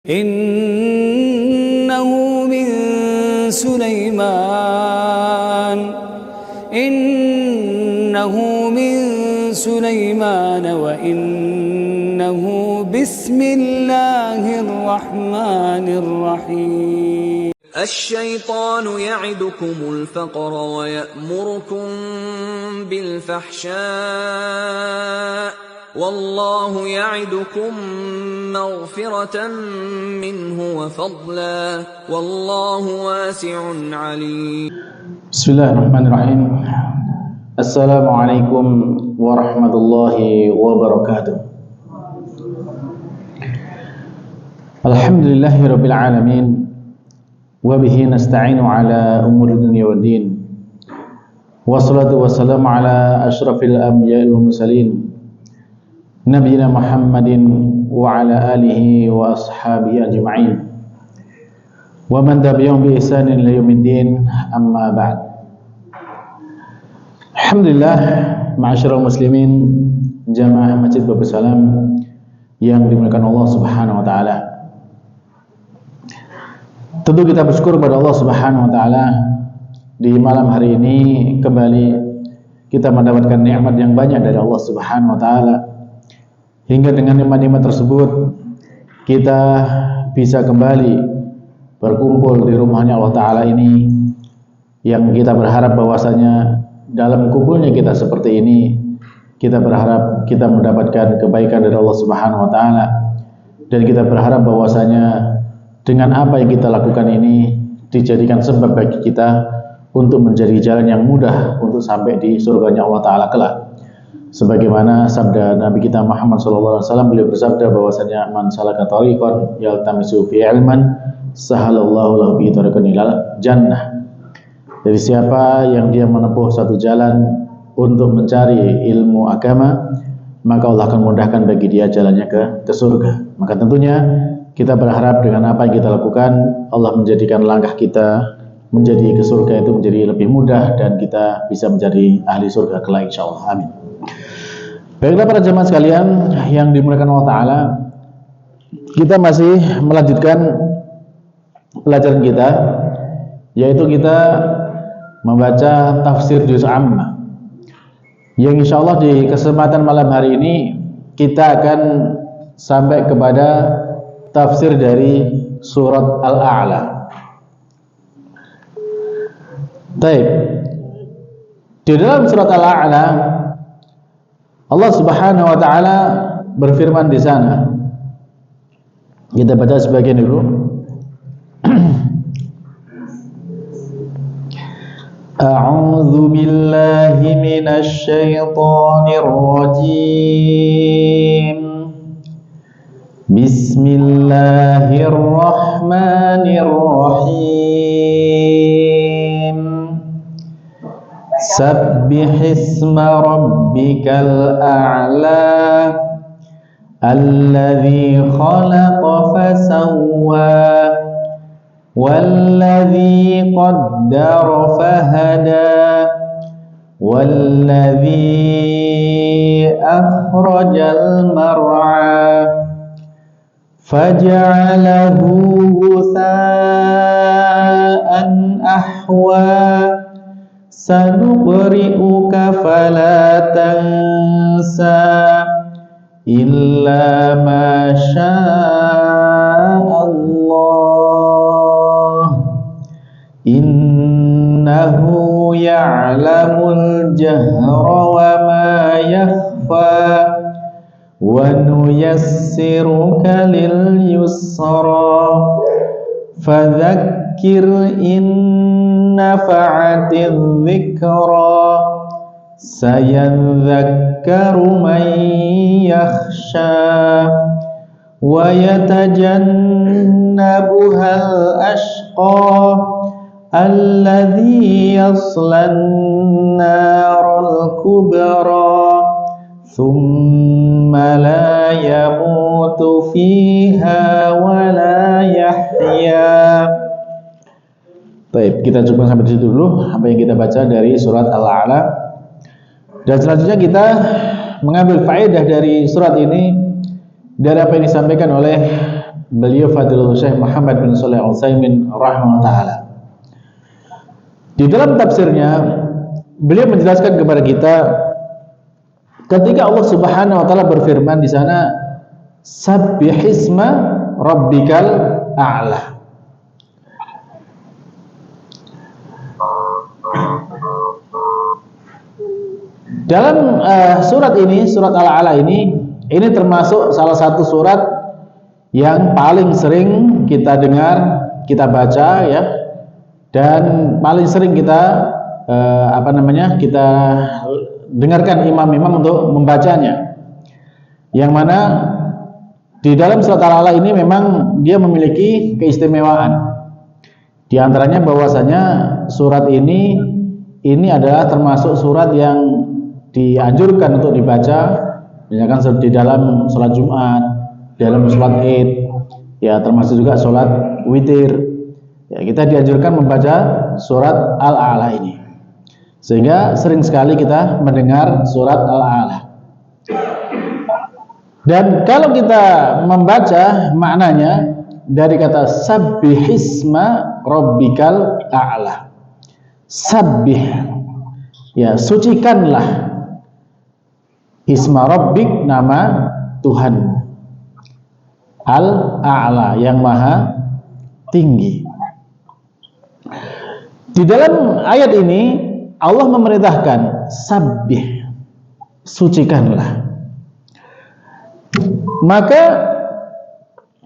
Innahu min Sulaiman wa innahu bismillahirrahmanirrahim. Asy-syaitanu ya'idukumul faqra wa ya'murukum bil fahsya'. Wallahu ya'idukum maghfiratan minhu wa fadla. Wallahu wasi'un 'alim. Bismillahirrahmanirrahim. Assalamualaikum warahmatullahi wabarakatuh. Alhamdulillahirabbil alamin. Wa bihi nasta'inu ala umuri dunya waddin. Wassalatu wassalamu ala asyrafil anbiya'i wal mursalin nabiyina Muhammadin wa ala alihi wa ashabihi ajma'in. Wa man tabi'ahum bi ihsanin ila yaumiddin, amma ba'd. Alhamdulillah, ma'asyiral muslimin, jamaah Masjid Babus Salam yang dimuliakan Allah Subhanahu wa taala. Tentu kita bersyukur kepada Allah Subhanahu wa taala di malam hari ini kembali kita mendapatkan nikmat yang banyak dari Allah Subhanahu wa taala. Hingga dengan nikmat-nikmat tersebut kita bisa kembali berkumpul di rumahnya Allah taala ini, yang kita berharap bahwasanya dalam kumpulnya kita seperti ini kita berharap kita mendapatkan kebaikan dari Allah Subhanahu wa taala, dan kita berharap bahwasanya dengan apa yang kita lakukan ini dijadikan sebab bagi kita untuk menjadi jalan yang mudah untuk sampai di surganya Allah Ta'ala kelak. Sebagaimana sabda Nabi kita Muhammad SAW, beliau bersabda bahwasanya man salaka tariqan yaltamisu fi ilman sahalallahu lahu bihi tariqan ilal jannah. Jadi siapa yang dia menempuh satu jalan untuk mencari ilmu agama, maka Allah akan mudahkan bagi dia jalannya ke surga. Maka tentunya kita berharap dengan apa yang kita lakukan, Allah menjadikan langkah kita menjadi ke surga itu menjadi lebih mudah, dan kita bisa menjadi ahli surga kelak insyaallah. Amin. Baiklah para jemaah sekalian yang dimuliakan Allah Ta'ala, kita masih melanjutkan pelajaran kita, yaitu kita membaca tafsir juz amma, yang insyaallah di kesempatan malam hari ini kita akan sampai kepada tafsir dari surat Al-A'la. Baik. Di dalam surat Al-A'la Allah Subhanahu wa taala berfirman di sana. Kita baca sebagian dulu. A'udzu billahi minasy syaithanir rajim. Bismillahirrahmanirrahim. Sabbihisma rabbikal a'la alladzi khalaqa fasawwa walladzi qaddara fahada walladzi akhrajal mar'a faja'alahu ghutha'an ahwa sanuqri'uka fala tansa illa ma sya'allah innahu ya'lamul jahra wa ma yakhfa wa nuyassiruka lil yusra fadzakkir in nafa'atiz dzikra sayadzakkaru man yakhsha wa yatajannabuhal ashqa alladzi yaslan naral kubra thumma la yamutu fiha wa la yahya. Baik, kita coba sampai di situ dulu apa yang kita baca dari surat Al-A'la. Dan selanjutnya kita mengambil faedah dari surat ini dari apa yang disampaikan oleh beliau Fadilatul Syekh Muhammad bin Shalih Al-Utsaimin rahimahullah taala. Di dalam tafsirnya beliau menjelaskan kepada kita ketika Allah Subhanahu wa taala berfirman di sana, sabbihisma rabbikal a'la. Dalam surat ini, surat Al-A'la ini termasuk salah satu surat yang paling sering kita dengar, kita baca ya, dan paling sering kita kita dengarkan imam-imam untuk membacanya. Yang mana di dalam surat Al-A'la ini memang dia memiliki keistimewaan. Di antaranya bahwasanya surat ini adalah termasuk surat yang dianjurkan untuk dibaca, misalkan di dalam sholat Jumat, dalam sholat Id, ya termasuk juga sholat witir. Ya, kita dianjurkan membaca surat Al-A'la ini, sehingga sering sekali kita mendengar surat Al-A'la. Dan kalau kita membaca maknanya dari kata sabbihisma rabbikal a'la, sabbih, ya sucikanlah, isma rabbik, nama Tuhan, al-a'la, yang maha tinggi. Di dalam ayat ini Allah memerintahkan sabbih, sucikanlah. Maka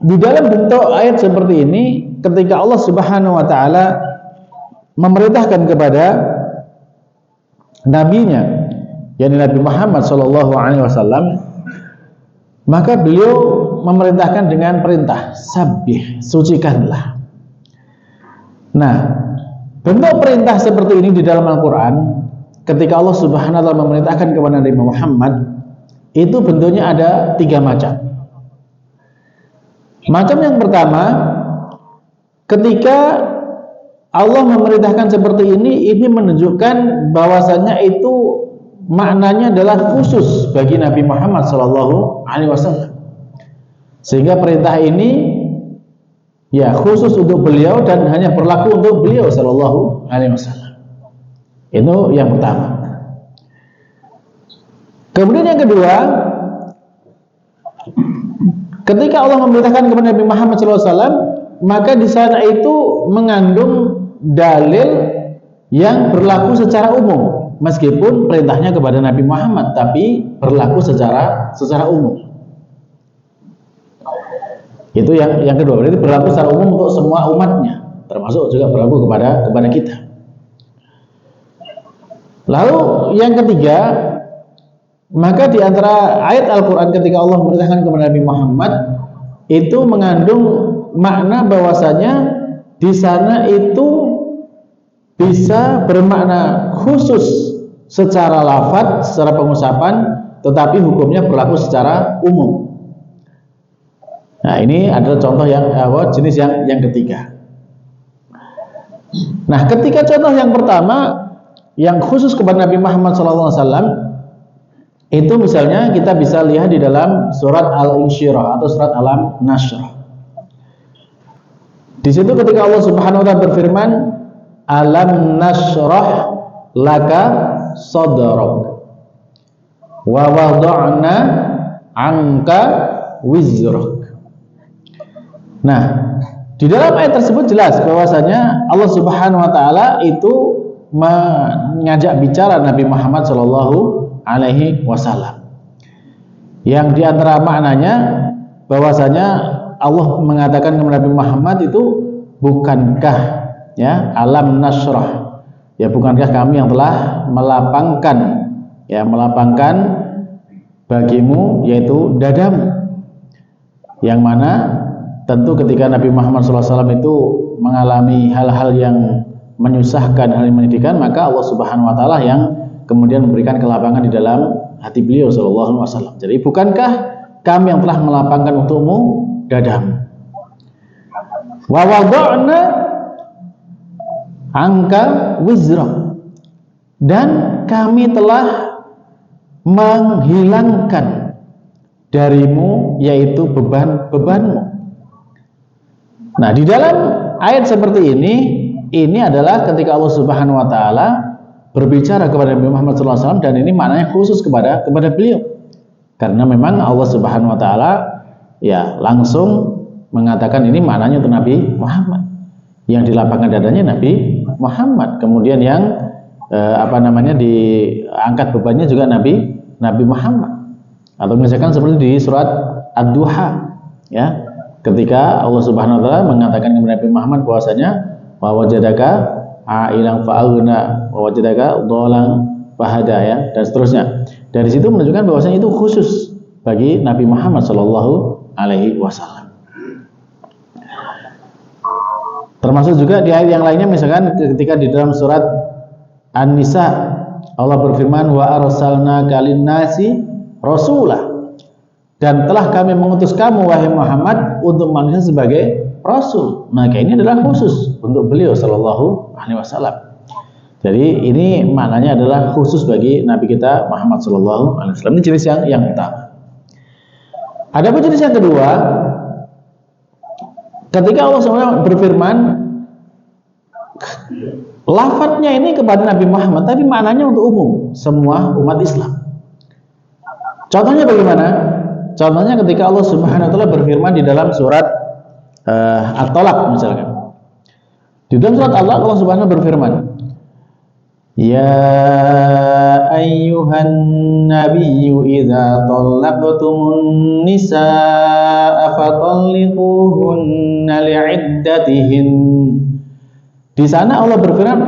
di dalam bentuk ayat seperti ini, ketika Allah Subhanahu wa taala memerintahkan kepada nabinya, yakni Nabi Muhammad SAW, maka beliau memerintahkan dengan perintah sabbih, sucikanlah. Nah, bentuk perintah seperti ini di dalam Al-Quran, ketika Allah Subhanahu wa taala memerintahkan kepada Nabi Muhammad, itu bentuknya ada 3 macam. Macam yang pertama, ketika Allah memerintahkan seperti ini menunjukkan bahwasanya itu maknanya adalah khusus bagi Nabi Muhammad SAW. Sehingga perintah ini ya khusus untuk beliau dan hanya berlaku untuk beliau SAW. Itu yang pertama. Kemudian yang kedua, ketika Allah memerintahkan kepada Nabi Muhammad SAW, maka di sana itu mengandung dalil yang berlaku secara umum, meskipun perintahnya kepada Nabi Muhammad, tapi berlaku secara umum. Itu yang kedua, berarti berlaku secara umum untuk semua umatnya, termasuk juga berlaku kepada kita. Lalu yang ketiga, maka di antara ayat Al-Quran ketika Allah memerintahkan kepada Nabi Muhammad itu mengandung makna bahwasanya di sana itu bisa bermakna khusus secara lafadz, secara pengucapan, tetapi hukumnya berlaku secara umum. Nah, ini adalah contoh yang jenis yang ketiga. Nah, ketika contoh yang pertama yang khusus kepada Nabi Muhammad SAW, itu misalnya kita bisa lihat di dalam surat Al-Insyirah atau surat Al-Nashr. Di situ ketika Allah Subhanahu wa taala berfirman, alam nashrah laka sadrak wa wada'na anka wizrak. Nah, di dalam ayat tersebut jelas bahwasanya Allah Subhanahu wa taala itu mengajak bicara Nabi Muhammad sallallahu alaihi wasallam. Yang di antara maknanya bahwasanya Allah mengatakan kepada Nabi Muhammad itu, bukankah ya alam nasrah, ya bukankah kami yang telah melapangkan bagimu, yaitu dadamu. Yang mana tentu ketika Nabi Muhammad SAW itu mengalami hal-hal yang menyusahkan, hal yang menyedihkan, maka Allah Subhanahu wa taala yang kemudian memberikan kelapangan di dalam hati beliau sallallahu alaihi wasallam. Jadi bukankah kami yang telah melapangkan untukmu dadamu? Wa wada'na angka wizrak, dan kami telah menghilangkan darimu yaitu beban-bebanmu. Nah, di dalam ayat seperti ini adalah ketika Allah Subhanahu wa taala berbicara kepada Nabi Muhammad SAW, dan ini maknanya khusus kepada beliau. Karena memang Allah Subhanahu wa taala ya langsung mengatakan ini maknanya untuk Nabi Muhammad. Yang dilapangkan dadanya Nabi Muhammad. Kemudian yang diangkat bebannya juga Nabi Muhammad. Atau misalkan seperti di surat Ad-Duha, ya. Ketika Allah Subhanahu wa taala mengatakan kepada Nabi Muhammad bahwasanya wa wajadaka a'ilan fa'aghna wa wajadaka dhalan fahada, ya, dan seterusnya. Dari situ menunjukkan bahwasanya itu khusus bagi Nabi Muhammad sallallahu alaihi wasallam. Termasuk juga di ayat yang lainnya, misalkan ketika di dalam surat An-Nisa Allah berfirman wa arsalnaka lin-nasi rasulah, dan telah kami mengutus kamu wahai Muhammad untuk manusia sebagai rasul. Maka ini adalah khusus untuk beliau sallallahu alaihi wasallam. Jadi ini maknanya adalah khusus bagi Nabi kita Muhammad sallallahu alaihi wasallam. Ini jenis yang pertama. Adapun jenis yang kedua, ketika Allah SWT berfirman, lafadznya ini kepada Nabi Muhammad, tapi maknanya untuk umum, semua umat Islam. Contohnya bagaimana? Contohnya ketika Allah Subhanahu wa taala berfirman di dalam surat At-Talaq misalkan. Di dalam surat Allah Subhanahu berfirman, ya ayyuhan nabiyyu idza talaqtumun nisaa fatalliquhunna li'iddatihin. Di sana Allah berfirman,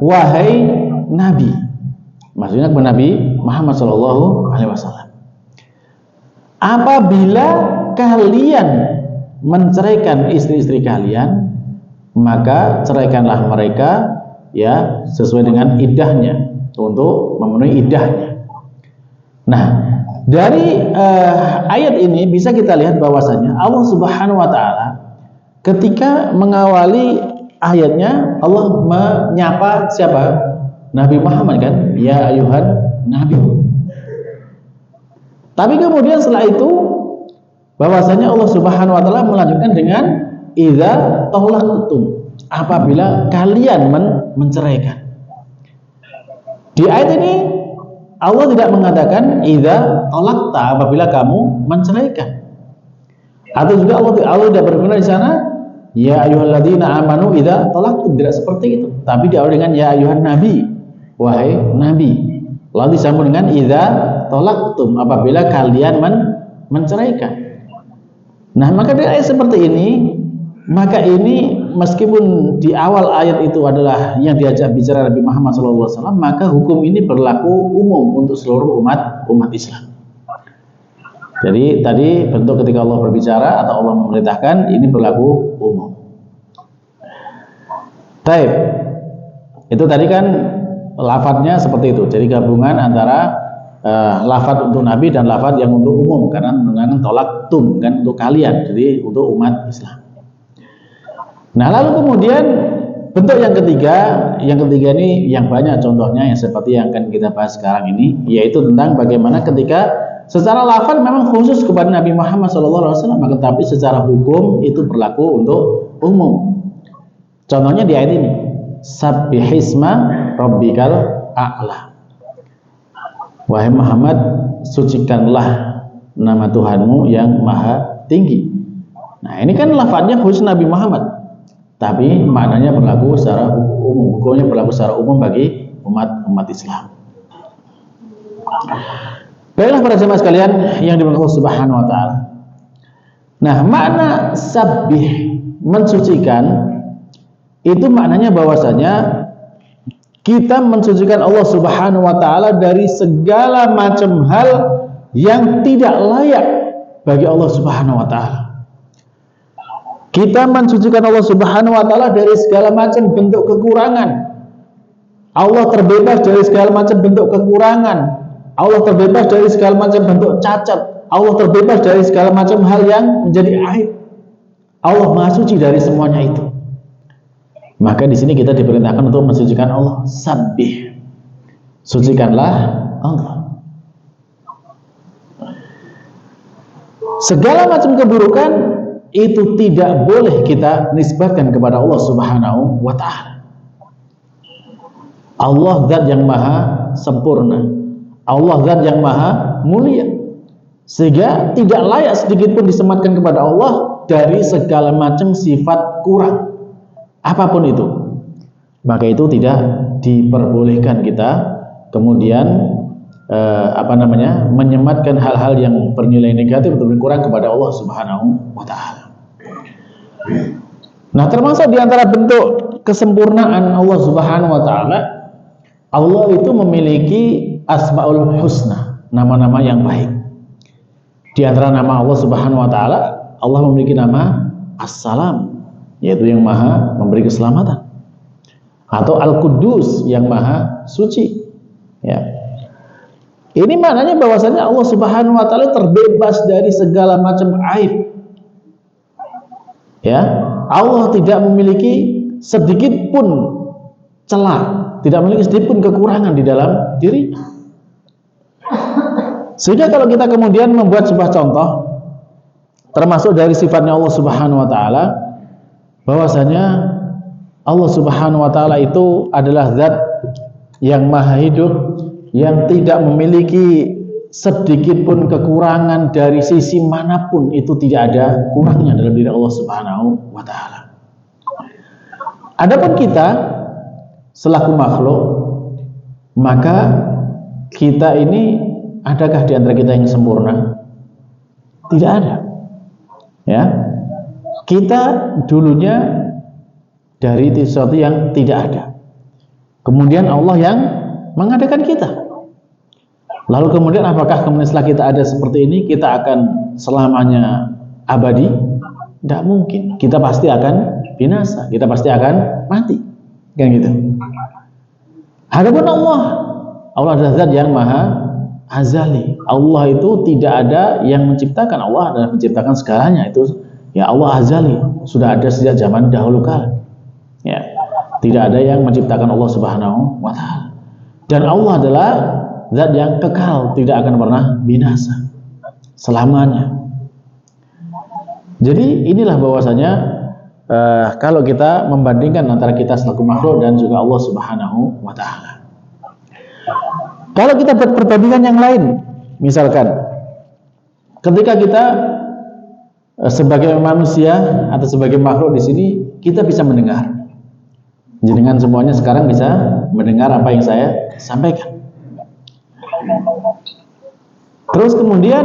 wahai nabi. Maksudnya kepada Nabi Muhammad sallallahu alaihi wasallam. Apabila kalian menceraikan istri-istri kalian, maka ceraikanlah mereka, ya, sesuai dengan iddahnya, untuk memenuhi iddahnya. Nah, dari ayat ini bisa kita lihat bahwasanya Allah Subhanahu wa taala ketika mengawali ayatnya, Allah menyapa siapa? Nabi Muhammad, kan? Ya ayuhan nabi. Tapi kemudian setelah itu bahwasanya Allah Subhanahu wa taala melanjutkan dengan idza talaqtum, apabila kalian menceraikan. Di ayat ini Allah tidak mengatakan idza talaqta, apabila kamu menceraikan. Atau juga Allah tidak berfirman di sana ya ayyuhalladzina amanu idza talaqtum, tidak seperti itu. Tapi diawali dengan ya ayyuhan nabi, wahai nabi. Lalu disambung dengan idza talaqtum, apabila kalian menceraikan. Nah, maka dari ayat seperti ini, maka ini meskipun di awal ayat itu adalah yang diajak bicara Nabi Muhammad SAW, maka hukum ini berlaku umum untuk seluruh umat Islam. Jadi tadi bentuk ketika Allah berbicara atau Allah memerintahkan, ini berlaku umum. Baik, itu tadi kan lafadznya seperti itu. Jadi gabungan antara lafadz untuk Nabi dan lafadz yang untuk umum, karena menggunakan talaqtum, kan, untuk kalian, jadi untuk umat Islam. Nah, lalu kemudian bentuk yang ketiga ini yang banyak contohnya, yang seperti yang akan kita bahas sekarang ini, yaitu tentang bagaimana ketika secara lafadz memang khusus kepada Nabi Muhammad SAW, maka tapi secara hukum itu berlaku untuk umum. Contohnya di ayat ini, sabbihisma rabbikal a'la. Wahai Muhammad, sucikanlah nama Tuhanmu yang maha tinggi. Nah, ini kan lafadznya khusus Nabi Muhammad, tapi maknanya berlaku secara umum, hukumnya berlaku secara umum bagi umat Islam. Baiklah para jemaah sekalian yang dimuliakan Allah Subhanahu wa taala. Nah, makna sabbih, mensucikan, itu maknanya bahwasanya kita mensucikan Allah Subhanahu wa taala dari segala macam hal yang tidak layak bagi Allah Subhanahu wa taala. Kita mensucikan Allah Subhanahu wa taala dari segala macam bentuk kekurangan. Allah terbebas dari segala macam bentuk kekurangan. Allah terbebas dari segala macam bentuk cacat. Allah terbebas dari segala macam hal yang menjadi aib. Allah Maha Suci dari semuanya itu. Maka di sini kita diperintahkan untuk mensucikan Allah. Sabbih, sucikanlah Allah. Segala macam keburukan itu tidak boleh kita nisbatkan kepada Allah Subhanahu wa ta'ala. Allah zat yang maha sempurna, Allah zat yang maha mulia, sehingga tidak layak sedikit pun disematkan kepada Allah dari segala macam sifat kurang apapun itu. Maka itu tidak diperbolehkan kita kemudian menyematkan hal-hal yang bernilai negatif atau kurang kepada Allah Subhanahu wa ta'ala. Nah, termasuk di antara bentuk kesempurnaan Allah Subhanahu wa ta'ala, Allah itu memiliki Asmaul Husna, nama-nama yang baik. Di antara nama Allah Subhanahu wa ta'ala, Allah memiliki nama As-Salam, yaitu yang maha memberi keselamatan, atau Al-Quddus, yang maha suci. Ya. Ini maknanya bahwasanya Allah Subhanahu wa ta'ala terbebas dari segala macam aib. Ya, Allah tidak memiliki sedikit pun celah, tidak memiliki sedikit pun kekurangan di dalam diri. Sehingga kalau kita kemudian membuat sebuah contoh termasuk dari sifatnya Allah Subhanahu wa ta'ala, bahwasanya Allah Subhanahu wa ta'ala itu adalah zat yang maha hidup, yang tidak memiliki sedikit pun kekurangan dari sisi manapun, itu tidak ada kurangnya dalam diri Allah Subhanahu wa ta'ala. Adapun kita selaku makhluk, maka kita ini, adakah di antara kita yang sempurna? Tidak ada. Ya, kita dulunya dari sesuatu yang tidak ada, kemudian Allah yang mengadakan kita. Lalu kemudian apakah kemudian setelah kita ada seperti ini kita akan selamanya abadi? Tidak mungkin. Kita pasti akan binasa, kita pasti akan mati, kan gitu. Adapun Allah adalah zat yang maha azali. Allah itu tidak ada yang menciptakan, Allah adalah menciptakan segalanya. Itu ya, Allah azali, sudah ada sejak zaman dahulu kala. Ya, tidak ada yang menciptakan Allah Subhanahu wa ta'ala. Dan Allah adalah zat yang kekal, tidak akan pernah binasa selamanya. Jadi inilah bahwasanya kalau kita membandingkan antara kita selaku makhluk dan juga Allah Subhanahu wa ta'ala. Kalau kita buat perbandingan yang lain, misalkan ketika kita sebagai manusia atau sebagai makhluk di sini, kita bisa mendengar. Jenengan semuanya sekarang bisa mendengar apa yang saya sampaikan. Terus kemudian,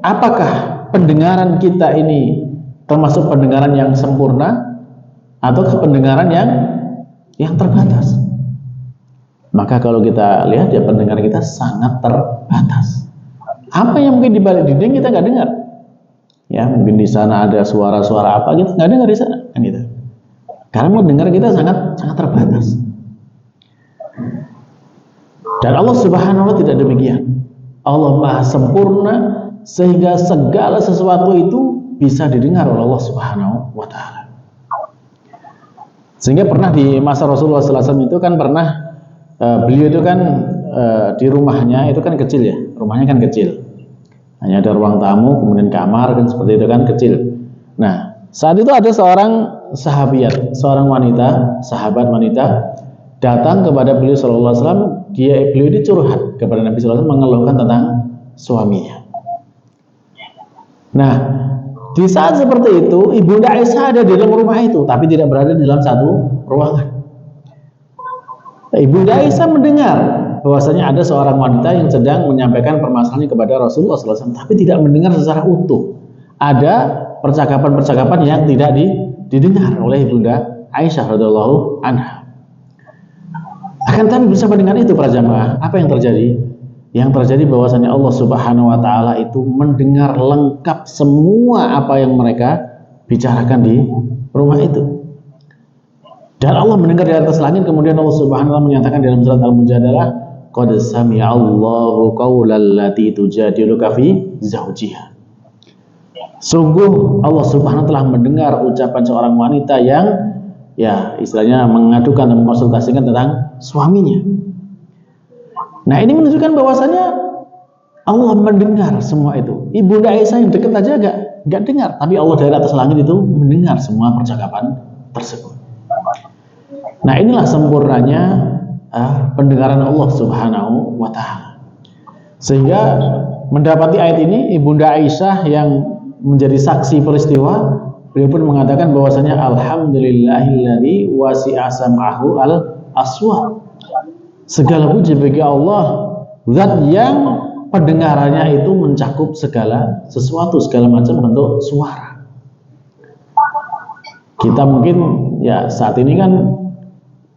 apakah pendengaran kita ini termasuk pendengaran yang sempurna atau pendengaran yang terbatas? Maka kalau kita lihat ya, pendengaran kita sangat terbatas. Apa yang mungkin di balik dinding kita nggak dengar? Ya, mungkin di sana ada suara-suara apa kita nggak dengar di sana, kan gitu. Karena mendengar kita sangat terbatas. Dan Allah Subhanahu wa ta'ala tidak demikian. Allah maha sempurna sehingga segala sesuatu itu bisa didengar oleh Allah Subhanahu wa ta'ala. Sehingga pernah di masa Rasulullah SAW itu kan pernah beliau itu kan di rumahnya itu kan kecil ya, rumahnya kan kecil, hanya ada ruang tamu, kemudian kamar kan seperti itu kan kecil. Nah, saat itu ada seorang sahabiat, seorang wanita, sahabat wanita datang kepada beliau sallallahu alaihi wasallam. Beliau ini curhat kepada Nabi sallallahu alaihi wasallam, mengeluhkan tentang suaminya. Nah, di saat seperti itu Ibunda Aisyah ada di dalam rumah itu, tapi tidak berada di dalam satu ruangan. Ibunda Aisyah mendengar bahwasanya ada seorang wanita yang sedang menyampaikan permasalahannya kepada Rasulullah SAW, tapi tidak mendengar secara utuh. Ada percakapan-percakapan yang tidak didengar oleh Ibunda Aisyah radhiyallahu anha. Akan tapi bersama dengan itu para jamaah, apa yang terjadi? Yang terjadi bahwasanya Allah Subhanahu wa ta'ala itu mendengar lengkap semua apa yang mereka bicarakan di rumah itu. Dan Allah mendengar di atas langit. Kemudian Allah Subhanahu wa ta'ala menyatakan dalam surat Al-Mujadalah, qad sami'a Allahu qaulal lati tujadiluka fi zawjiha. Sungguh Allah Subhanahu wa ta'ala mendengar ucapan seorang wanita yang ya istilahnya mengadukan dan mengkonsultasikan tentang suaminya. Nah, ini menunjukkan bahwasanya Allah mendengar semua itu. Ibunda Aisyah yang dekat aja nggak dengar, tapi Allah dari atas langit itu mendengar semua percakapan tersebut. Nah, inilah sempurnanya pendengaran Allah Subhanahu wa Ta'ala. Sehingga mendapati ayat ini, Ibunda Aisyah yang menjadi saksi peristiwa, beliau pun mengatakan bahwasanya alhamdulillahilladzi wasi'a sam'ahu al-aswat. Segala puji bagi Allah, zat yang pendengarannya itu mencakup segala sesuatu, segala macam bentuk suara. Kita mungkin ya saat ini kan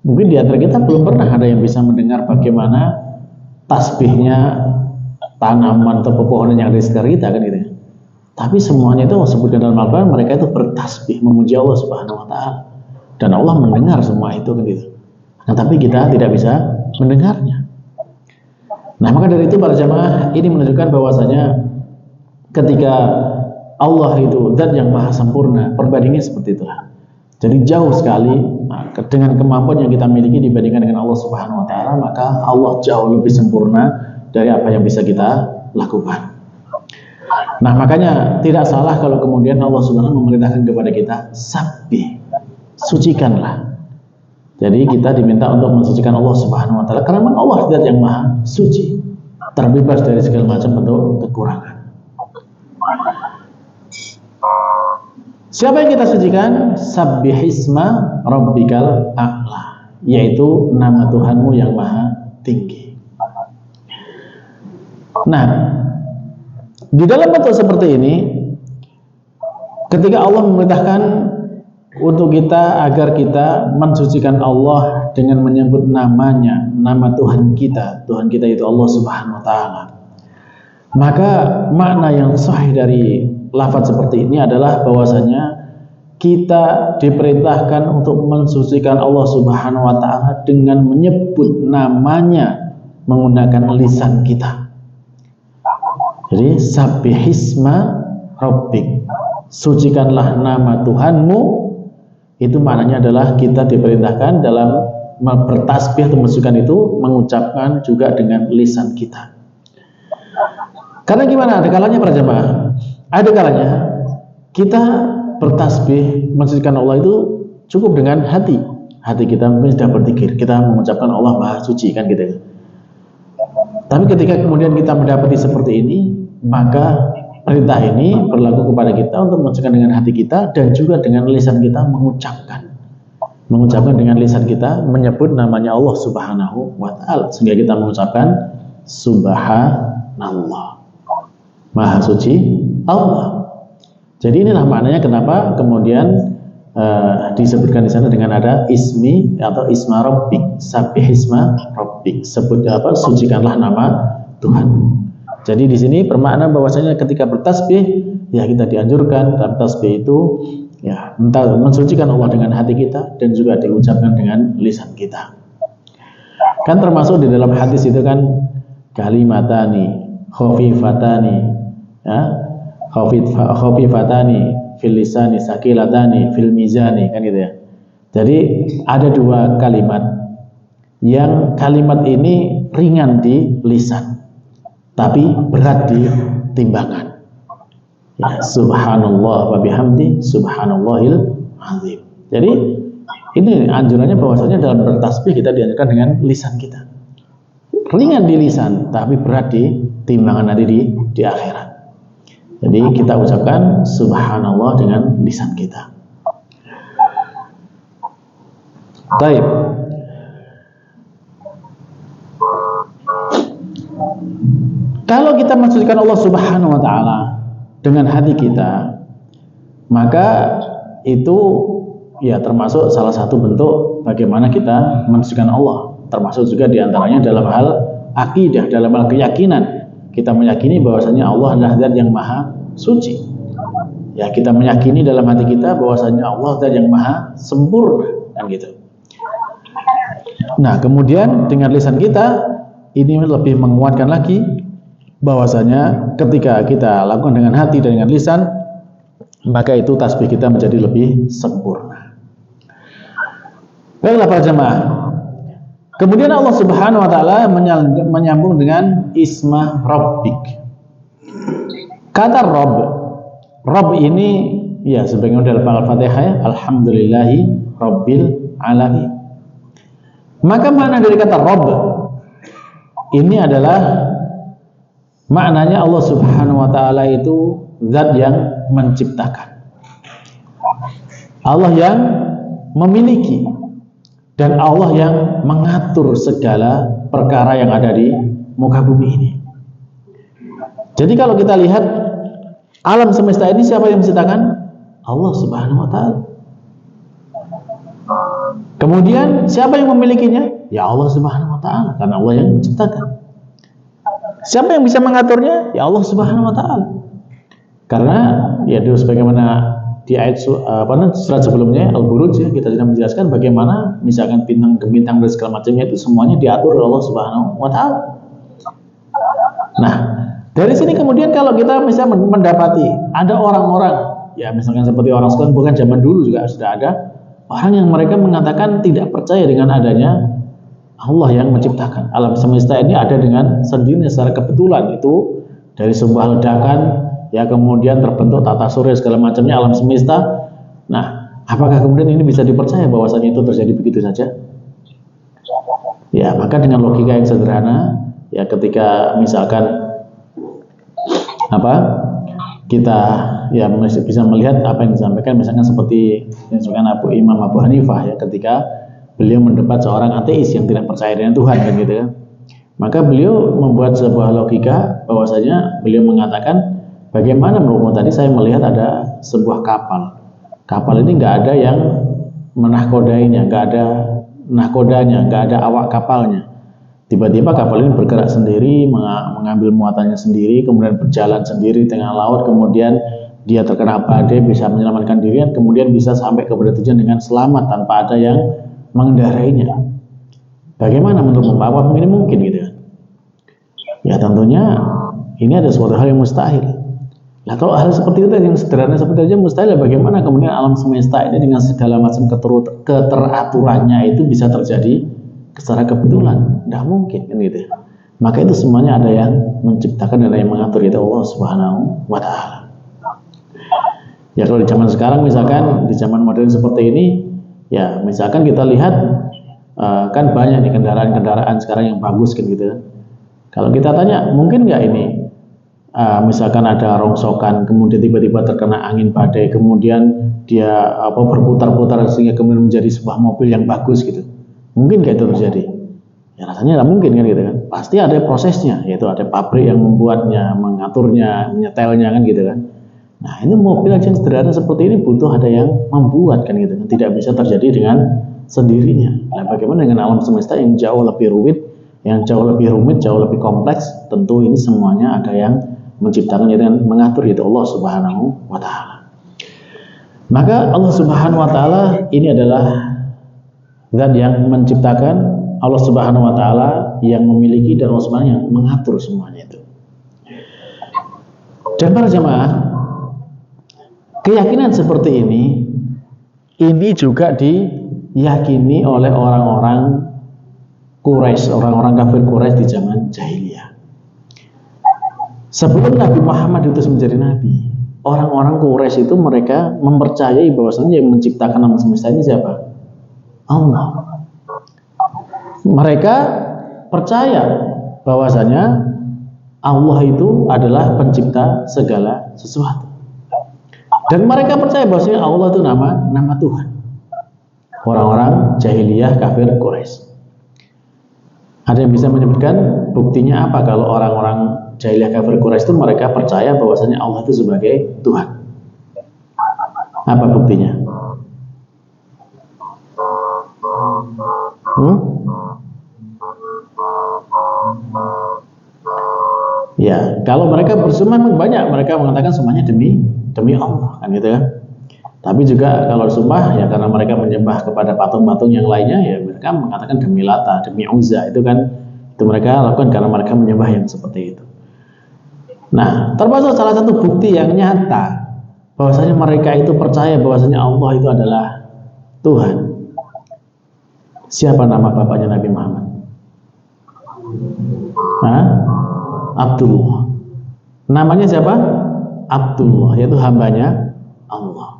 mungkin di antara kita belum pernah ada yang bisa mendengar bagaimana tasbihnya tanaman atau pepohonan yang ada di sekitar kita kan gitu ya. Tapi semuanya itu sebutkan dalam Al-Quran, mereka itu bertasbih memuji Allah Subhanahu wa Ta'ala, dan Allah mendengar semua itu kan gitu. Nah, tapi kita tidak bisa mendengarnya. Nah, maka dari itu para jamaah, ini menunjukkan bahwasanya ketika Allah itu zat yang maha sempurna, perbandingannya seperti itulah. Jadi jauh sekali dengan kemampuan yang kita miliki dibandingkan dengan Allah Subhanahu wa Ta'ala, maka Allah jauh lebih sempurna dari apa yang bisa kita lakukan. Nah, makanya tidak salah kalau kemudian Allah Subhanahu memerintahkan kepada kita, sabbih, sucikanlah. Jadi kita diminta untuk mensucikan Allah Subhanahu wa Ta'ala, karena memang Allah zat yang maha suci, terbebas dari segala macam bentuk kekurangan. Siapa yang kita sucikan? Sabbihisma rabbikal a'la, yaitu nama Tuhanmu yang maha tinggi. Nah, di dalam bentuk seperti ini, ketika Allah memerintahkan untuk kita agar kita mensucikan Allah dengan menyebut namanya, nama Tuhan kita itu Allah Subhanahu wa Ta'ala, maka makna yang sahih dari lafaz seperti ini adalah bahwasanya kita diperintahkan untuk mensucikan Allah Subhanahu wa Ta'ala dengan menyebut namanya menggunakan lisan kita. Jadi sabbihisma rabbik, sucikanlah nama Tuhanmu. Itu maknanya adalah kita diperintahkan dalam bertasbih atau mensucikan itu mengucapkan juga dengan lisan kita. Karena gimana? Ada kalanya para jemaah, ada kalanya kita bertasbih mensucikan Allah itu cukup dengan hati. Hati kita mungkin sudah berpikir, kita mengucapkan Allah maha suci kan gitu. Tapi ketika kemudian kita mendapati seperti ini, maka perintah ini berlaku kepada kita untuk mengucapkan dengan hati kita dan juga dengan lisan kita mengucapkan dengan lisan kita menyebut namanya Allah Subhanahu wa Ta'ala, sehingga kita mengucapkan Subhanallah, maha suci Allah. Jadi inilah maknanya kenapa kemudian disebutkan di sana dengan ada ismi atau isma rabbik, sabbihisma rabbik, sucikanlah nama Tuhan. Jadi di sini bermakna bahwasanya ketika bertasbih, ya kita dianjurkan dalam tasbih itu ya mensucikan Allah dengan hati kita dan juga diucapkan dengan lisan kita. Kan termasuk di dalam hadis itu kan kalimatani khafifatani, ya, khafifatani fil lisani sakilatani fil mizani, kan gitu ya. Jadi ada dua kalimat yang kalimat ini ringan di lisan tapi berat di timbangan. Ya, subhanallah wa bihamdi subhanallahil azim. Jadi ini anjurannya bahwasanya dalam bertasbih kita dianjurkan dengan lisan kita. Ringan di lisan tapi berat di timbangan nanti di akhirat. Jadi kita ucapkan subhanallah dengan lisan kita. Baik. Kalau kita mensucikan Allah Subhanahu wa Ta'ala dengan hati kita, maka itu ya termasuk salah satu bentuk bagaimana kita mensucikan Allah. Termasuk juga diantaranya dalam hal akidah, dalam hal keyakinan. Kita meyakini bahwasanya Allah adalah zat yang maha suci. Ya, kita meyakini dalam hati kita bahwasanya Allah zat yang maha sempurna, kan gitu. Nah, kemudian dengan lisan kita ini lebih menguatkan lagi bahwasanya ketika kita lakukan dengan hati dan dengan lisan, maka itu tasbih kita menjadi lebih sempurna. Baiklah para jemaah. Kemudian Allah Subhanahu wa Ta'ala menyambung dengan isma rabbik. Kata Rabb Rabb ini ya sebagian dari Al-Fatihah ya, alhamdulillahi rabbil alamin. Maka makna dari kata Rabb ini adalah maknanya Allah Subhanahu wa taala itu zat yang menciptakan. Allah yang memiliki dan Allah yang mengatur segala perkara yang ada di muka bumi ini. Jadi kalau kita lihat alam semesta ini siapa yang menciptakan? Allah Subhanahu wa taala. Kemudian siapa yang memilikinya? Ya Allah Subhanahu wa taala, karena Allah yang menciptakan. Siapa yang bisa mengaturnya? Ya Allah Subhanahu wa taala. Karena ya dulu sebagaimana di ayat surat sebelumnya Al-Buruj ya, kita sudah menjelaskan bagaimana misalkan bintang dan segala macamnya itu semuanya diatur oleh Allah Subhanahu wa taala. Nah, dari sini kemudian kalau kita misalnya mendapati ada orang-orang ya misalkan seperti orang sekarang, bukan zaman dulu juga sudah ada orang yang mereka mengatakan tidak percaya dengan adanya Allah yang menciptakan. Alam semesta ini ada dengan sendirinya secara kebetulan, itu dari sebuah ledakan ya kemudian terbentuk tata surya segala macamnya alam semesta. Nah, apakah kemudian ini bisa dipercaya bahwasanya itu terjadi begitu saja? Ya, maka dengan logika yang sederhana ya ketika misalkan kita ya bisa melihat apa yang disampaikan misalkan seperti misalkan Imam Abu Hanifah ya ketika beliau mendebat seorang ateis yang tidak percaya dengan Tuhan kan gitu ya. Maka beliau membuat sebuah logika bahwasanya beliau mengatakan bagaimana menurutmu tadi saya melihat ada sebuah kapal. Kapal ini nggak ada yang menahkodainya, nggak ada nahkodanya, nggak ada awak kapalnya. Tiba-tiba kapal ini bergerak sendiri, mengambil muatannya sendiri, kemudian berjalan sendiri di tengah laut, kemudian dia terkena badai, bisa menyelamatkan diri, kemudian bisa sampai ke tujuan dengan selamat tanpa ada yang mengendarainya. Bagaimana menurut Bapak? Ini mungkin gitu ya? Ya tentunya ini ada suatu hal yang mustahil. Nah kalau hal seperti itu yang sederhana seperti itu mustahil, bagaimana kemudian alam semesta ini dengan segala macam keteraturannya itu bisa terjadi secara kebetulan? Tidak mungkin kan gitu. Maka itu semuanya ada yang menciptakan dan ada yang mengatur, itu Allah Subhanahu wa taala. Ya kalau di zaman sekarang misalkan di zaman modern seperti ini ya misalkan kita lihat kan banyak nih kendaraan-kendaraan sekarang yang bagus kan gitu. Kalau kita tanya mungkin nggak ini misalkan ada rongsokan kemudian tiba-tiba terkena angin badai kemudian dia berputar-putar sehingga kemudian menjadi sebuah mobil yang bagus gitu. Mungkin nggak itu terjadi? Ya rasanya nggak mungkin kan gitu kan. Pasti ada prosesnya, yaitu ada pabrik yang membuatnya, mengaturnya, menyetelnya kan gitu kan. Nah ini mobil aja yang sederhana seperti ini butuh ada yang membuat kan gitu kan. Tidak bisa terjadi dengan sendirinya. Nah bagaimana dengan alam semesta yang jauh lebih rumit, jauh lebih kompleks? Tentu ini semuanya ada yang menciptakan dan mengatur, yaitu Allah Subhanahu wa taala. Maka Allah Subhanahu wa taala ini adalah zat yang menciptakan, Allah Subhanahu wa taala yang memiliki, dan Allah Subhanahu yang mengatur semuanya itu. Dan para jemaah, keyakinan seperti ini juga diyakini oleh orang-orang Quraisy, orang-orang kafir Quraisy di zaman jahiliyah. Sebelum Nabi Muhammad diutus menjadi nabi, orang-orang Quraisy itu mereka mempercayai bahwasanya yang menciptakan alam semesta ini siapa? Allah. Mereka percaya bahwasanya Allah itu adalah pencipta segala sesuatu. Dan mereka percaya bahwasanya Allah itu nama Tuhan. Orang-orang jahiliyah kafir Quraisy. Ada yang bisa menyebutkan buktinya apa kalau orang-orang jahiliyah kafir Quraisy itu mereka percaya bahwasanya Allah itu sebagai Tuhan? Apa buktinya? Ya, kalau mereka bersumpah memang banyak, mereka mengatakan semuanya demi Allah kan gitu kan. Tapi juga kalau sumpah ya karena mereka menyembah kepada patung-patung yang lainnya, ya mereka mengatakan demi Lata, demi Uzza, itu mereka lakukan karena mereka menyembah yang seperti itu. Nah, termasuk salah satu bukti yang nyata bahwasanya mereka itu percaya bahwasanya Allah itu adalah Tuhan. Siapa nama bapaknya Nabi Muhammad? Abdullah. Namanya siapa? Abdullah, yaitu hambanya Allah.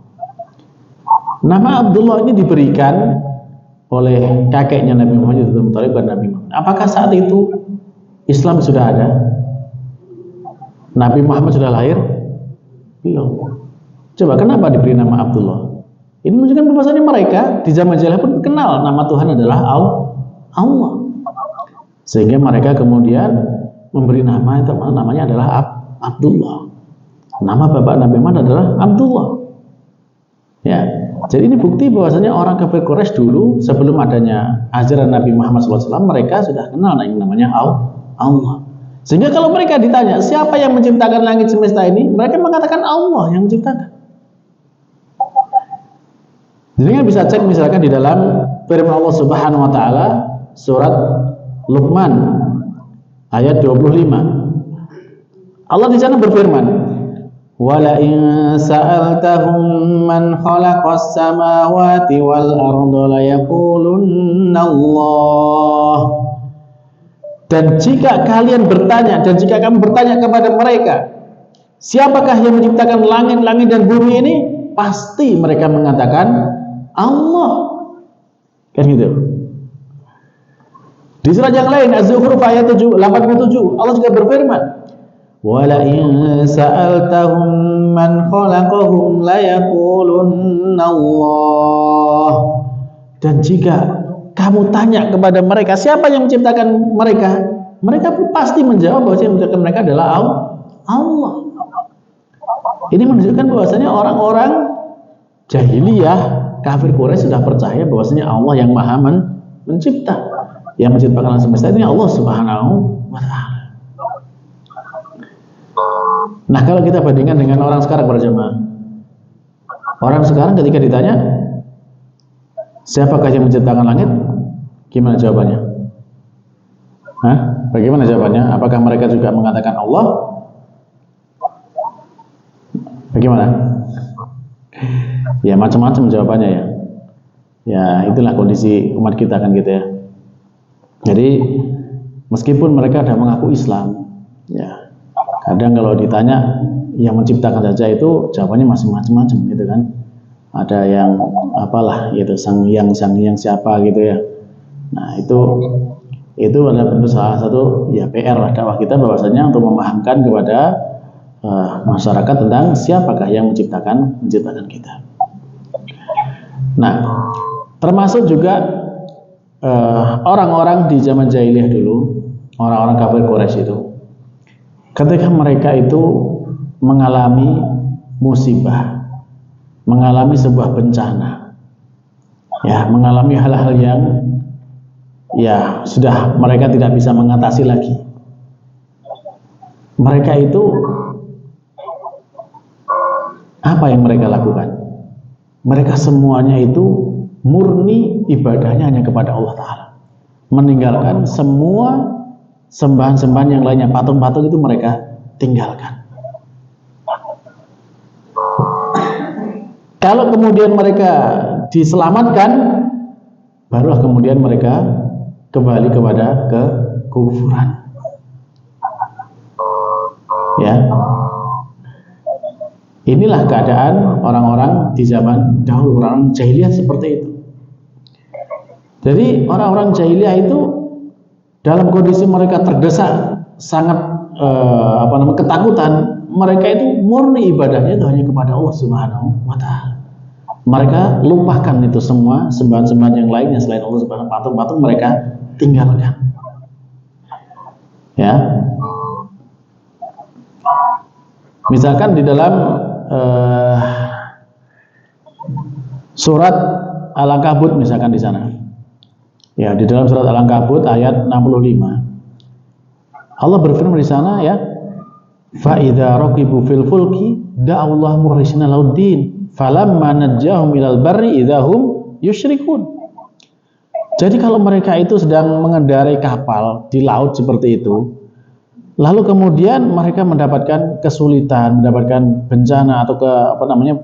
Nama Abdullah ini diberikan oleh kakeknya Nabi Muhammad, Abdul Muthalib dan Nabi Muhammad. Apakah saat itu Islam sudah ada? Nabi Muhammad sudah lahir? Belum. Coba kenapa diberi nama Abdullah? Ini menunjukkan bahwasanya mereka di zaman jahiliyah pun kenal nama Tuhan adalah Allah. Sehingga mereka kemudian memberi nama itu, namanya adalah Abdullah. Nama bapak Nabi Muhammad adalah Abdullah. Ya, jadi ini bukti bahwasanya orang kafir Quraisy dulu sebelum adanya ajaran Nabi Muhammad SAW, mereka sudah kenal namanya Allah. Sehingga kalau mereka ditanya siapa yang menciptakan langit semesta ini, mereka mengatakan Allah yang menciptakan. Jadi kan bisa cek misalkan di dalam firman Allah Subhanahu wa taala surat Luqman ayat 25. Allah di sana berfirman, "Wala in sa'altahum man khalaqas samawati wal arda la yaqulunna Allah." Dan jika kalian bertanya, dan jika kamu bertanya kepada mereka, siapakah yang menciptakan langit-langit dan bumi ini? Pasti mereka mengatakan Allah. Kan gitu. Di surat yang lain Az-Zukhruf ayat 87 Allah juga berfirman, "Wala in sa'altahum man khalaqahum la yaqulunna Allah." Dan jika kamu tanya kepada mereka siapa yang menciptakan mereka, mereka pasti menjawab bahwa yang menciptakan mereka adalah Allah. Ini menunjukkan bahwasanya orang-orang jahiliyah kafir Quraisy sudah percaya bahwasanya Allah yang Maha mencipta, yang menciptakan alam semesta ini Allah Subhanahu wa taala. Nah, kalau kita bandingkan dengan orang sekarang para jemaah, orang sekarang ketika ditanya siapakah yang menciptakan langit, gimana jawabannya? Bagaimana jawabannya? Apakah mereka juga mengatakan Allah? Bagaimana? Ya macam-macam jawabannya ya. Ya itulah kondisi umat kita kan gitu ya. Jadi meskipun mereka sudah mengaku Islam, ya kadang kalau ditanya yang menciptakan saja itu jawabannya masih macam-macam gitu kan. Ada yang apalah gitu, sang yang siapa gitu ya. Nah itu adalah bentuk salah satu ya PR lah dakwah kita bahwasanya untuk memahamkan kepada masyarakat tentang siapakah yang menciptakan kita. Nah, termasuk juga orang-orang di zaman jahiliyah dulu, orang-orang kafir Quraisy itu, ketika mereka itu mengalami musibah, mengalami sebuah bencana, ya, mengalami hal-hal yang ya sudah mereka tidak bisa mengatasi lagi. Mereka itu apa yang mereka lakukan? Mereka semuanya itu murni ibadahnya hanya kepada Allah Ta'ala, meninggalkan semua sembahan-sembahan yang lainnya, patung-patung itu mereka tinggalkan. Kalau kemudian mereka diselamatkan, barulah kemudian mereka kembali kepada kekufuran. Ya. Inilah keadaan orang-orang di zaman dahulu, orang jahiliyah seperti itu. Jadi orang-orang jahiliyah itu dalam kondisi mereka terdesak, sangat ketakutan, mereka itu murni ibadahnya itu hanya kepada Allah Subhanahu wa taala. Mereka lupakan itu semua sembahan-sembahan yang lainnya selain Allah Subhanahu wa taala, patung-patung mereka tinggalkan. Ya. Misalkan di dalam surat Al-Ankabut misalkan di sana. Ya, di dalam surat Al-Ankabut ayat 65. Allah berfirman di sana ya, fa idza raqibu fil fulki da'allahu mukhlisina lahuddin falamma najjahum ilal barri idzahum yusyrikun. Jadi kalau mereka itu sedang mengendarai kapal di laut seperti itu, lalu kemudian mereka mendapatkan kesulitan, mendapatkan bencana atau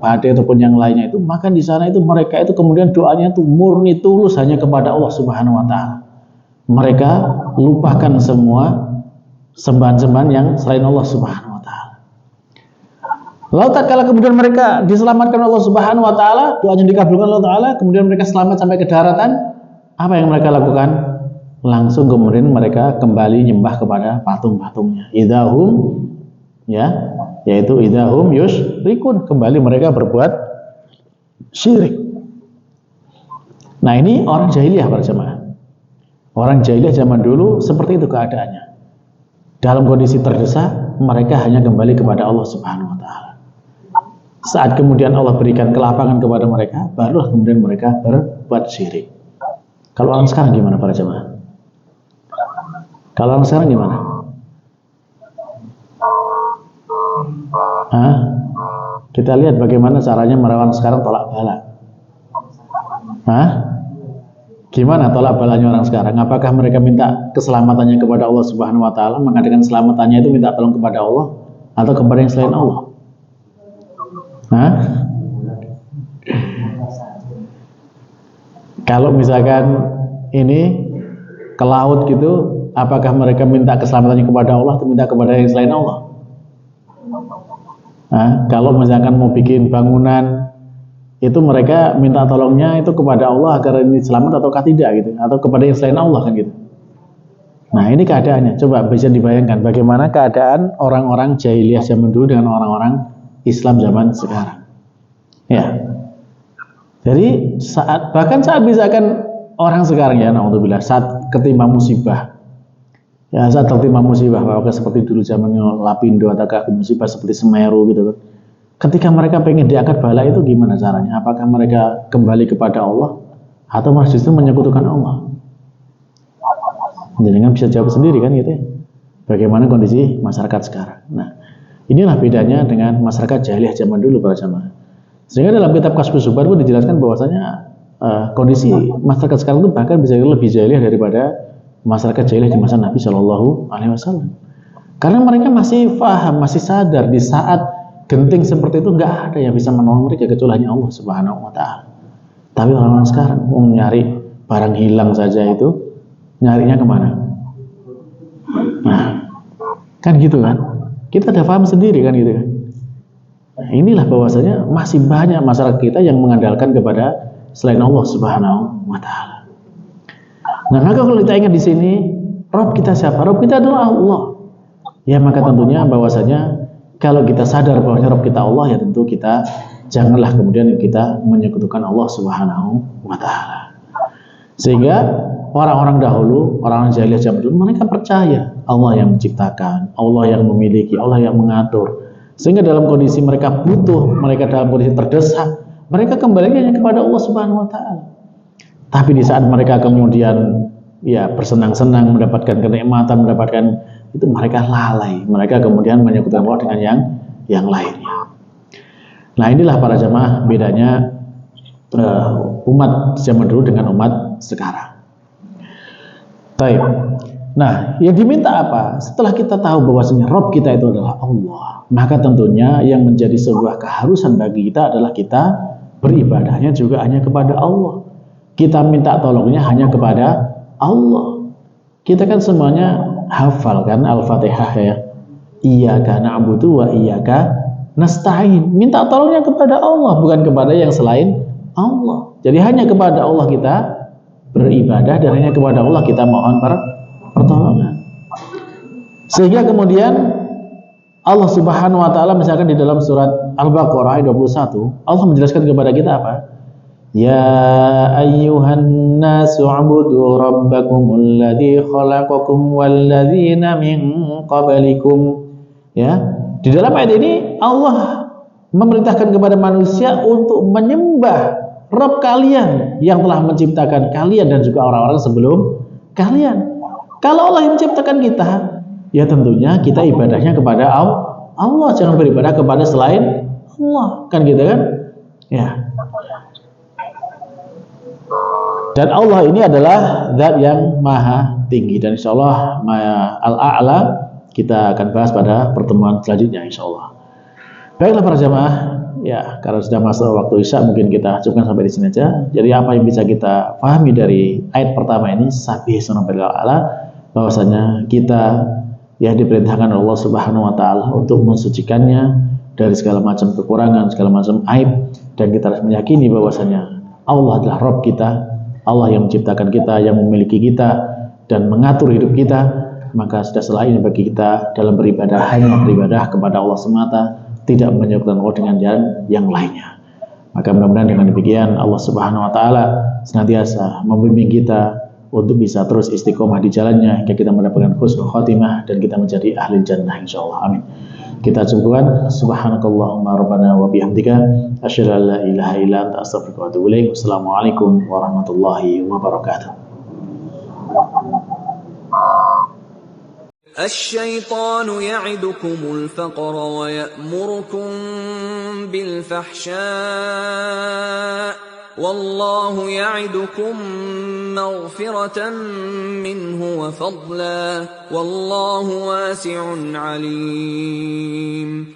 badai ataupun yang lainnya itu, maka di sana itu mereka itu kemudian doanya itu murni tulus hanya kepada Allah Subhanahu wa taala. Mereka lupakan semua sembahan-sembahan yang selain Allah Subhanahu wa taala. Lalu tak kala kemudian mereka diselamatkan Allah Subhanahu wa taala, doanya dikabulkan Allah taala, kemudian mereka selamat sampai ke daratan, apa yang mereka lakukan? Langsung kemudian mereka kembali nyembah kepada patung-patungnya. Idahum, ya, yaitu idahum yusyrikun, kembali mereka berbuat syirik. Nah, ini orang jahiliyah para jemaah. Orang jahiliyah zaman dulu seperti itu keadaannya. Dalam kondisi terdesak, mereka hanya kembali kepada Allah Subhanahu wa taala. Saat kemudian Allah berikan kelapangan kepada mereka, barulah kemudian mereka berbuat syirik. Kalau orang sekarang gimana para jemaah? Kalau orang sekarang gimana? Hah? Kita lihat bagaimana caranya merawan sekarang tolak bala. Hah? Gimana tolak balanya orang sekarang? Apakah mereka minta keselamatannya kepada Allah Subhanahu wa taala, mengatakan selamatannya itu minta tolong kepada Allah atau kepada yang selain Allah? Hah? Kalau misalkan ini ke laut gitu, apakah mereka minta keselamatannya kepada Allah atau minta kepada yang selain Allah? Hah? Kalau misalkan mau bikin bangunan, itu mereka minta tolongnya itu kepada Allah agar ini selamat ataukah tidak gitu, atau kepada yang selain Allah kan gitu. Nah, ini keadaannya. Coba bisa dibayangkan bagaimana keadaan orang-orang jahiliyah zaman dulu dengan orang-orang Islam zaman sekarang. Ya. Jadi bahkan saat misalkan orang sekarang ya, naudzubillah, saat ketimpa musibah. Ya, saat tertimpa musibah, apakah seperti dulu zaman Lapindo ataukah musibah seperti Semeru gitu kan. Ketika mereka pengen diangkat bala itu gimana caranya? Apakah mereka kembali kepada Allah atau malah justru menyekutukan Allah? Jadi kan bisa jawab sendiri kan gitu ya. Bagaimana kondisi masyarakat sekarang. Nah, inilah bedanya dengan masyarakat jahiliyah zaman dulu para jamaah. Sehingga dalam kitab Kasfus Zubar pun dijelaskan bahwasanya kondisi masyarakat sekarang itu bahkan bisa lebih jahiliyah daripada masyarakat jahiliyah di masa Nabi Shallallahu Alaihi Wasallam. Karena mereka masih paham, masih sadar di saat genting seperti itu nggak ada yang bisa menolong mereka kecuali hanya Allah Subhanahu Wa Taala. Tapi orang-orang sekarang mau nyari barang hilang saja itu nyarinya kemana? Nah, kan gitu kan? Kita udah paham sendiri kan gitu kan. Nah, inilah bahwasanya masih banyak masyarakat kita yang mengandalkan kepada selain Allah Subhanahu wa taala. Nah, maka kalau kita ingat di sini, Rabb kita siapa? Rabb kita adalah Allah. Ya, maka tentunya bahwasanya kalau kita sadar bahwa Rabb kita Allah, ya tentu kita janganlah kemudian kita menyekutukan Allah Subhanahu wa taala. Sehingga orang-orang dahulu, orang-orang jahiliyah zaman dulu, mereka percaya Allah yang menciptakan, Allah yang memiliki, Allah yang mengatur. Sehingga dalam kondisi mereka butuh, mereka dalam kondisi terdesak, mereka kembali hanya kepada Allah Subhanahu wa taala. Tapi di saat mereka kemudian ya bersenang-senang, mendapatkan kenikmatan, mendapatkan itu, mereka lalai. Mereka kemudian menyekutukan Allah dengan yang lainnya. Nah, inilah para jamaah bedanya umat zaman dulu dengan umat sekarang. Baik. Nah, yang diminta apa? Setelah kita tahu bahwasanya Rabb kita itu adalah Allah, maka tentunya yang menjadi sebuah keharusan bagi kita adalah kita beribadahnya juga hanya kepada Allah. Kita minta tolongnya hanya kepada Allah. Kita kan semuanya hafal kan Al-Fatihah ya. Iyyaka na'budu wa iyyaka nasta'in. Minta tolongnya kepada Allah, bukan kepada yang selain Allah. Jadi hanya kepada Allah kita beribadah dan hanya kepada Allah kita mohon pertolongan. Sehingga kemudian Allah Subhanahu wa taala misalkan di dalam surat Al-Baqarah ayat 21, Allah menjelaskan kepada kita apa? Ya ayyuhan nasu ubudu rabbakumul ladzi khalaqakum walladzina min qablikum. Ya, di dalam ayat ini Allah memerintahkan kepada manusia untuk menyembah Rabb kalian yang telah menciptakan kalian dan juga orang-orang sebelum kalian. Kalau Allah yang menciptakan kita, ya tentunya kita ibadahnya kepada Allah, jangan beribadah kepada selain Allah, kan gitu kan? Ya. Dan Allah ini adalah zat yang maha tinggi, dan insyaallah al-a'la kita akan bahas pada pertemuan selanjutnya insyaallah. Baiklah para jamaah, ya karena sudah masuk waktu Isya mungkin kita cukupkan sampai di sini aja. Jadi apa yang bisa kita pahami dari ayat pertama ini, Sabih Subhanal A'la, bahwasanya kita ya diperintahkan Allah Subhanahu wa taala untuk mensucikannya, dari segala macam kekurangan, segala macam aib, dan kita harus meyakini bahwasanya Allah adalah Rabb kita, Allah yang menciptakan kita, yang memiliki kita dan mengatur hidup kita. Maka sudah selain bagi kita dalam beribadah hanya beribadah kepada Allah semata, tidak menyekutukan Allah dengan jalan yang lainnya. Maka mudah-mudahan dengan demikian Allah Subhanahu wa taala senantiasa membimbing kita untuk bisa terus istiqomah di jalannya hingga kita mendapatkan husnul khotimah dan kita menjadi ahli jannah insyaallah. Amin. Kita cukupkan. Subhanakallahumma rabbana wa bihamdika asyhadu an la ilaha illa anta astaghfiruka wa atubu ilaik. Wassalamualaikum warahmatullahi wabarakatuh. الشيطان يعدكم الفقر ويأمركم بالفحشاء والله يعدكم مغفرة منه وفضلا والله واسع عليم